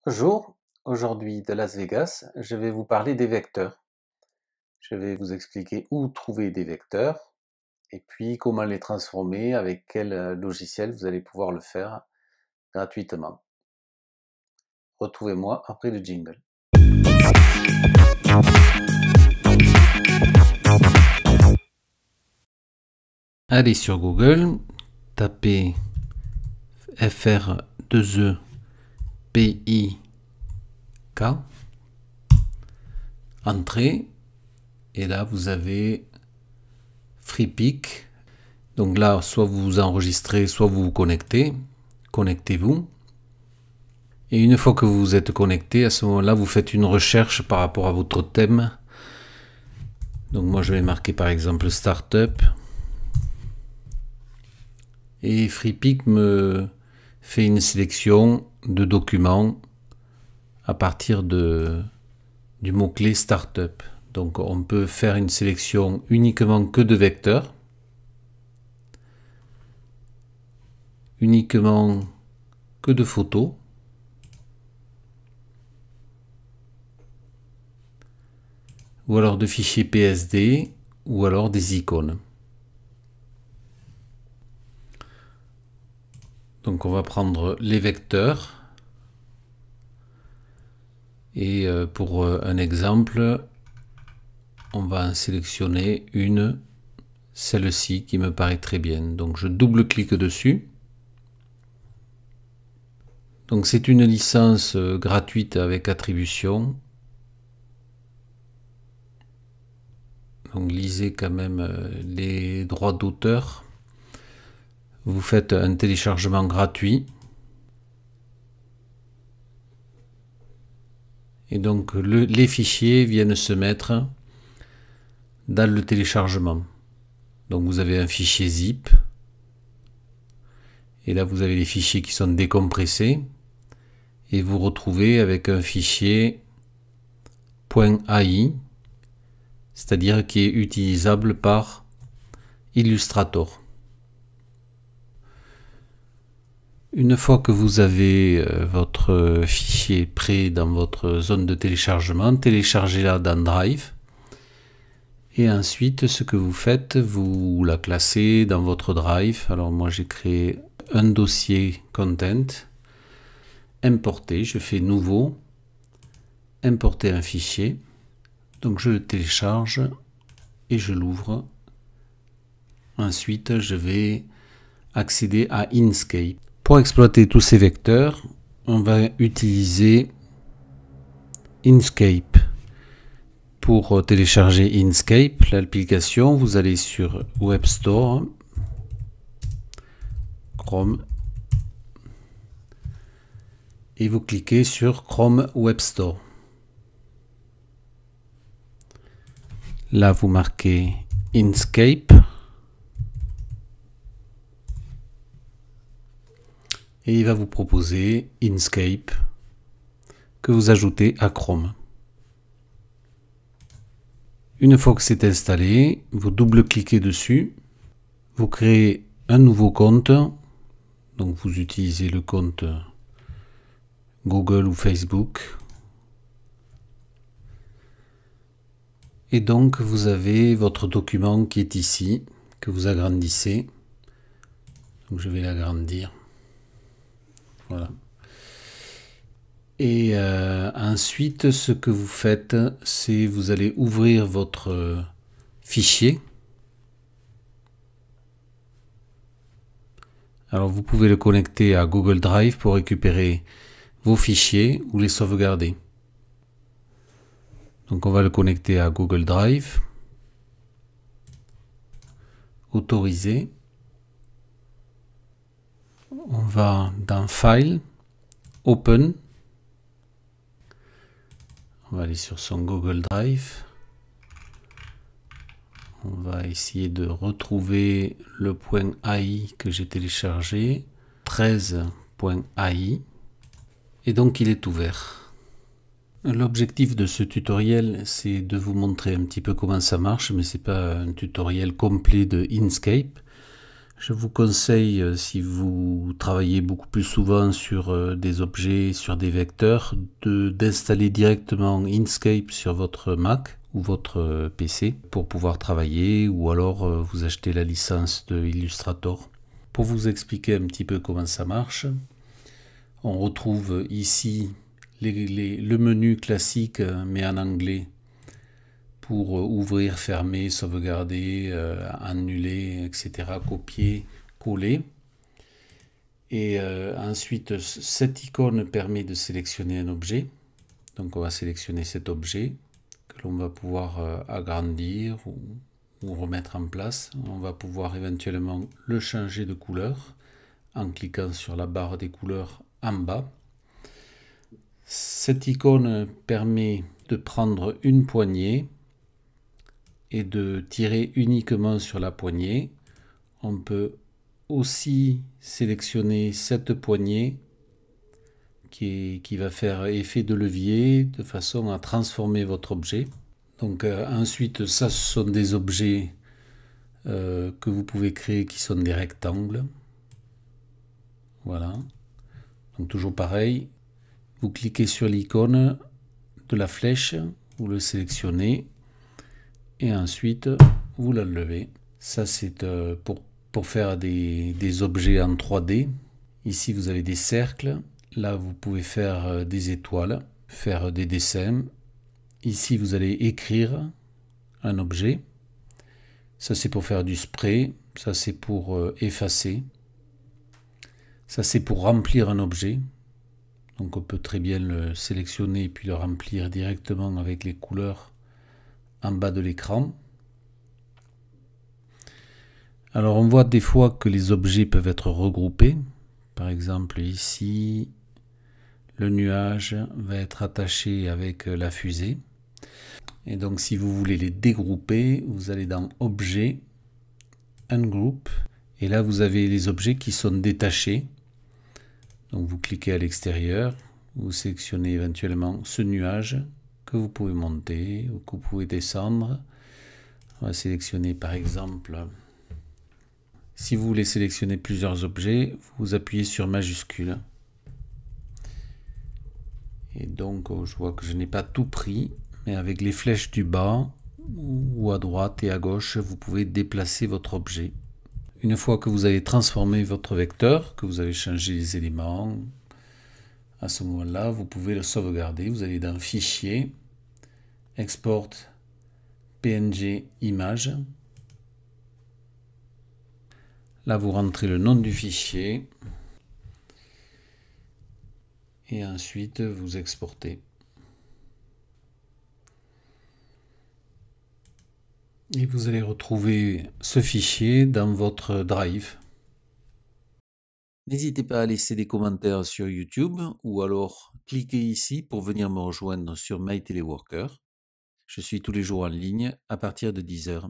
Bonjour, aujourd'hui de Las Vegas, je vais vous parler des vecteurs. Je vais vous expliquer où trouver des vecteurs et puis comment les transformer, avec quel logiciel vous allez pouvoir le faire gratuitement. Retrouvez-moi après le jingle. Allez sur Google, tapez FR2EPIK, entrée, et là vous avez FreePic. Donc là, soit vous vous enregistrez, soit vous vous connectez. Connectez-vous. Et une fois que vous vous êtes connecté, à ce moment-là, vous faites une recherche par rapport à votre thème. Donc moi, je vais marquer par exemple Startup. Et FreePic me fait une sélection de documents à partir du mot-clé Startup. Donc on peut faire une sélection uniquement que de vecteurs. Uniquement que de photos. Ou alors de fichiers PSD, ou alors des icônes. Donc on va prendre les vecteurs. Et pour un exemple, on va en sélectionner une, celle-ci qui me paraît très bien. Donc je double-clique dessus. Donc c'est une licence gratuite avec attribution. Donc lisez quand même les droits d'auteur. Vous faites un téléchargement gratuit. Et donc les fichiers viennent se mettre dans le téléchargement. Donc vous avez un fichier zip. Et là vous avez les fichiers qui sont décompressés. Et vous retrouvez avec un fichier .ai, c'est-à-dire qui est utilisable par Illustrator. Une fois que vous avez votre fichier prêt dans votre zone de téléchargement, téléchargez-la dans Drive. Et ensuite, ce que vous faites, vous la classez dans votre Drive. Alors moi, j'ai créé un dossier Content. Importer, je fais Nouveau. Importer un fichier. Donc je le télécharge et je l'ouvre. Ensuite, je vais accéder à Inkscape. Pour exploiter tous ces vecteurs, on va utiliser Inkscape. Pour télécharger Inkscape, l'application, vous allez sur Web Store, Chrome, et vous cliquez sur Chrome Web Store. Là, vous marquez Inkscape. Et il va vous proposer Inkscape que vous ajoutez à Chrome. Une fois que c'est installé, vous double-cliquez dessus, vous créez un nouveau compte, donc vous utilisez le compte Google ou Facebook. Et donc vous avez votre document qui est ici, que vous agrandissez. Donc je vais l'agrandir. Voilà. Et ensuite, ce que vous faites, c'est vous allez ouvrir votre fichier. Alors vous pouvez le connecter à Google Drive pour récupérer vos fichiers ou les sauvegarder. Donc on va le connecter à Google Drive. Autoriser. On va dans File, Open. On va aller sur son Google Drive. On va essayer de retrouver le .ai que j'ai téléchargé, 13.ai. Et donc il est ouvert. L'objectif de ce tutoriel, c'est de vous montrer un petit peu comment ça marche, mais c'est pas un tutoriel complet de Inkscape. Je vous conseille, si vous travaillez beaucoup plus souvent sur des objets, sur des vecteurs, d'installer directement Inkscape sur votre Mac ou votre PC pour pouvoir travailler, ou alors vous achetez la licence de Illustrator. Pour vous expliquer un petit peu comment ça marche, on retrouve ici le menu classique mais en anglais pour ouvrir, fermer, sauvegarder, annuler, etc., copier, coller. Et ensuite, cette icône permet de sélectionner un objet. Donc on va sélectionner cet objet que l'on va pouvoir agrandir ou remettre en place. On va pouvoir éventuellement le changer de couleur en cliquant sur la barre des couleurs en bas. Cette icône permet de prendre une poignée et de tirer uniquement sur la poignée. On peut aussi sélectionner cette poignée qui va faire effet de levier de façon à transformer votre objet. Donc ensuite, ça, ce sont des objets que vous pouvez créer qui sont des rectangles. Voilà. Donc toujours pareil, vous cliquez sur l'icône de la flèche, vous le sélectionnez et ensuite vous l'enlevez. Ça c'est pour faire des objets en 3D. Ici vous avez des cercles, là vous pouvez faire des étoiles, faire des dessins. Ici vous allez écrire un objet. Ça c'est pour faire du spray, ça c'est pour effacer. Ça c'est pour remplir un objet. Donc on peut très bien le sélectionner et puis le remplir directement avec les couleurs en bas de l'écran. Alors on voit des fois que les objets peuvent être regroupés. Par exemple ici, le nuage va être attaché avec la fusée. Et donc si vous voulez les dégrouper, vous allez dans Objet, Ungroup. Et là vous avez les objets qui sont détachés. Donc vous cliquez à l'extérieur, vous sélectionnez éventuellement ce nuage que vous pouvez monter ou que vous pouvez descendre. On va sélectionner par exemple, si vous voulez sélectionner plusieurs objets, vous appuyez sur majuscule. Et donc je vois que je n'ai pas tout pris, mais avec les flèches du bas ou à droite et à gauche, vous pouvez déplacer votre objet. Une fois que vous avez transformé votre vecteur, que vous avez changé les éléments, à ce moment-là, vous pouvez le sauvegarder. Vous allez dans Fichier, Export PNG Image. Là, vous rentrez le nom du fichier et ensuite vous exportez. Et vous allez retrouver ce fichier dans votre Drive. N'hésitez pas à laisser des commentaires sur YouTube ou alors cliquez ici pour venir me rejoindre sur MyTeleworker. Je suis tous les jours en ligne à partir de 10 h.